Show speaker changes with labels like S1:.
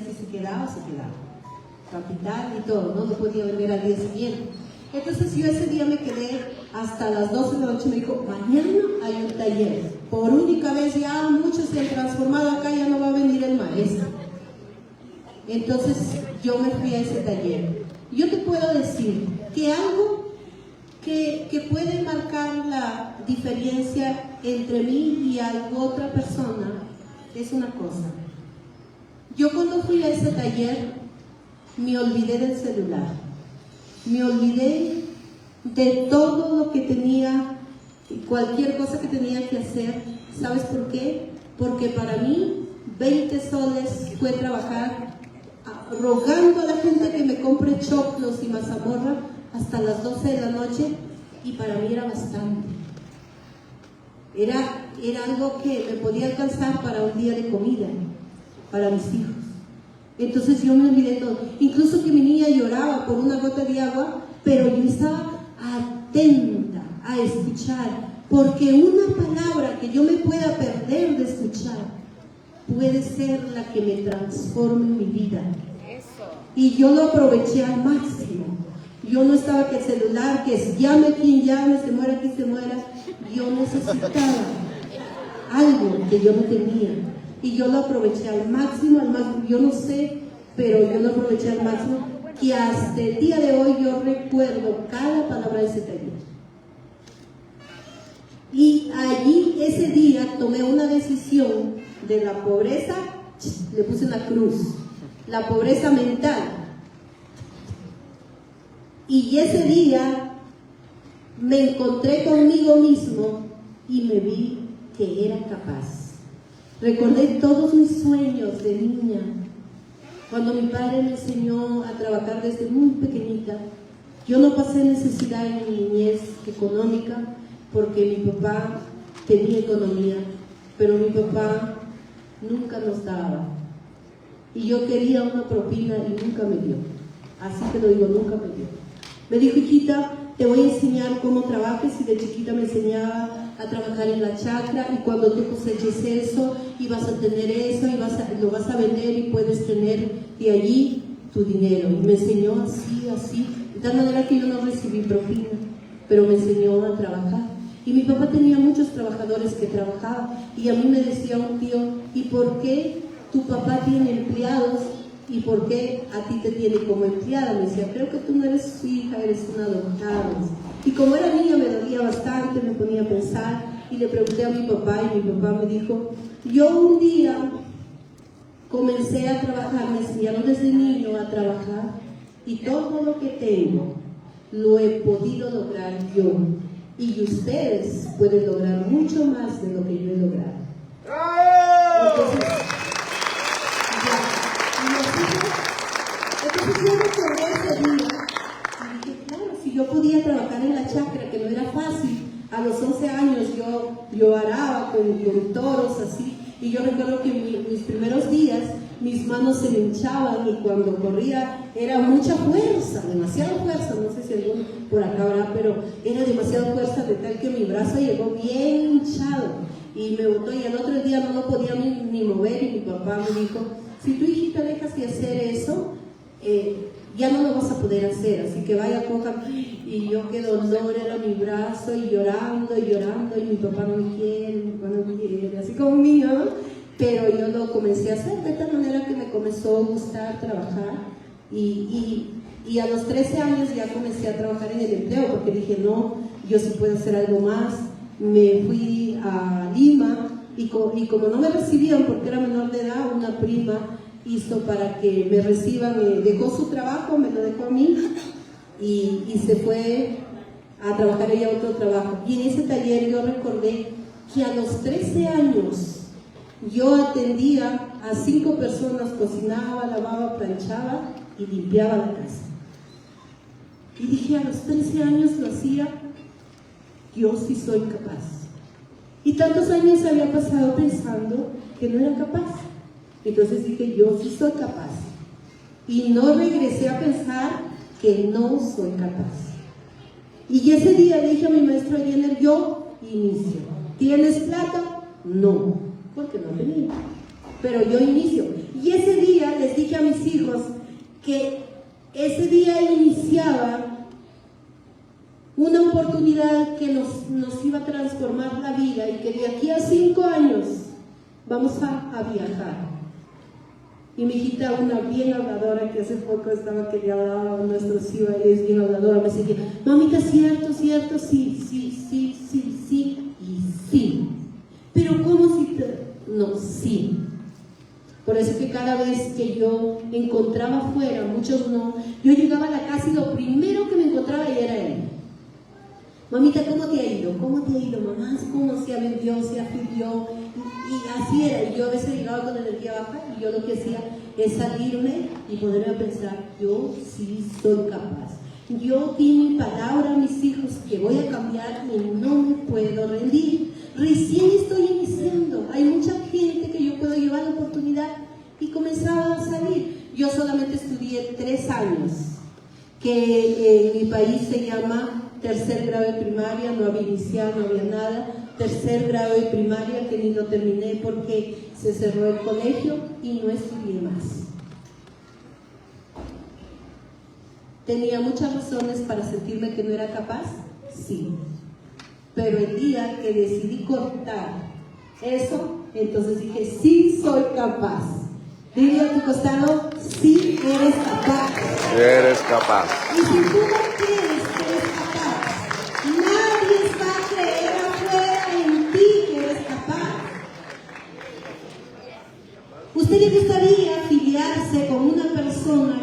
S1: que se quedaba. Capital y todo, no lo podía volver al día siguiente. Entonces yo ese día me quedé hasta las 12 de la noche. Me dijo, mañana hay un taller. Por única vez ya muchos se han transformado acá, ya no va a venir el maestro. Entonces yo me fui a ese taller. Yo te puedo decir que algo que puede marcar la diferencia entre mí y otra persona es una cosa. Yo cuando fui a ese taller me olvidé del celular, me olvidé de todo lo que tenía, cualquier cosa que tenía que hacer. ¿Sabes por qué? Porque para mí 20 soles fue trabajar rogando a la gente que me compre choclos y mazamorra hasta las 12 de la noche, y para mí era bastante. Era algo que me podía alcanzar para un día de comida para mis hijos. Entonces yo me olvidé todo, incluso que mi niña lloraba por una gota de agua, pero yo estaba atenta a escuchar, porque una palabra que yo me pueda perder de escuchar puede ser la que me transforme en mi vida. Y yo lo aproveché al máximo. Yo no estaba que el celular, que es llame quien llame, se muera quien se muera. Yo necesitaba algo que yo no tenía, y yo lo aproveché al máximo. Yo no sé, pero yo lo aproveché al máximo, que hasta el día de hoy yo recuerdo cada palabra de ese taller. Y allí ese día tomé una decisión de la pobreza, le puse una cruz, la pobreza mental. Y ese día me encontré conmigo mismo y me vi que era capaz. Recordé todos mis sueños de niña, cuando mi padre me enseñó a trabajar desde muy pequeñita. Yo no pasé necesidad en mi niñez económica, porque mi papá tenía economía, pero mi papá nunca nos daba. Y yo quería una propina y nunca me dio. Así te lo digo, nunca me dio. Me dijo, hijita, te voy a enseñar cómo trabajes, y de chiquita me enseñaba a trabajar en la chacra, y cuando tú coseches eso, y vas a tener eso, y lo vas a vender, y puedes tener de allí tu dinero. Y me enseñó así, de tal manera que yo no recibí propina, pero me enseñó a trabajar. Y mi papá tenía muchos trabajadores que trabajaban, y a mí me decía un tío, ¿y por qué tu papá tiene empleados y por qué a ti te tiene como empleada? Me decía, creo que tú no eres su hija, eres una adoptada. Y como era niña me dolía bastante, me ponía a pensar, y le pregunté a mi papá, y mi papá me dijo, yo un día comencé a trabajar, me enseñaron desde niño a trabajar, y todo lo que tengo lo he podido lograr yo, y ustedes pueden lograr mucho más de lo que yo he logrado. Entonces yo recordé ese día y dije, claro, si yo podía trabajar en la chacra, que no era fácil. A los 11 años yo araba con toros así, y yo recuerdo que mis primeros días mis manos se me hinchaban, y cuando corría era mucha fuerza, demasiada fuerza, no sé si alguno por acá habrá, pero era demasiada fuerza, de tal que mi brazo llegó bien hinchado y me botó, y el otro día no lo podía ni mover, y mi papá me dijo, si tu hijita dejas de hacer eso, ya no lo vas a poder hacer, así que vaya, coja. Y yo, qué dolor era mi brazo, y llorando, y mi papá no me quiere, así como mío, ¿no? Pero yo lo comencé a hacer de tal manera que me comenzó a gustar trabajar, y a los 13 años ya comencé a trabajar en el empleo, porque dije, no, yo sí puedo hacer algo más. Me fui a Lima, y como no me recibían porque era menor de edad, una prima hizo para que me reciban, dejó su trabajo, me lo dejó a mí, y se fue a trabajar ella a otro trabajo. Y en ese taller yo recordé que a los 13 años yo atendía a 5 personas, cocinaba, lavaba, planchaba y limpiaba la casa. Y dije, a los 13 años lo hacía, yo sí soy capaz. Y tantos años había pasado pensando que no era capaz. Entonces dije, yo sí soy capaz. Y no regresé a pensar que no soy capaz. Y ese día le dije a mi maestro Jenner, yo inicio. ¿Tienes plata? No, porque no tenía. Pero yo inicio. Y ese día les dije a mis hijos que ese día iniciaba una oportunidad que nos iba a transformar la vida y que de aquí a 5 años vamos a viajar. Y mi hijita, una bien habladora, que hace poco estaba que le hablaba a nuestros hijos, ella es bien habladora, me decía, mamita, cierto, sí, y sí. Pero ¿cómo si no, sí. Por eso que cada vez que yo encontraba afuera, muchos no, yo llegaba a la casa y lo primero que me encontraba era él. Mamita, ¿cómo te ha ido? ¿Cómo te ha ido, mamá? ¿Cómo se vendió, se afilió? Y así era. Y yo a veces llegaba con energía baja y yo lo que hacía es salirme y ponerme a pensar, yo sí soy capaz. Yo di mi palabra a mis hijos que voy a cambiar y no me puedo rendir. Recién estoy iniciando. Hay mucha gente que yo puedo llevar la oportunidad y comenzaba a salir. Yo solamente estudié 3 años, que en mi país se llama tercer grado de primaria, no había inicial, no había nada. Tercer grado de primaria que ni lo terminé porque se cerró el colegio y no estudié más. ¿Tenía muchas razones para sentirme que no era capaz? Sí. Pero el día que decidí cortar eso, entonces dije, sí soy capaz. Dile a tu costado, sí eres capaz.
S2: Eres capaz.
S1: Y si tú no crees que eres capaz, nadie va a creer afuera en ti que eres capaz. ¿Usted le gustaría afiliarse con una persona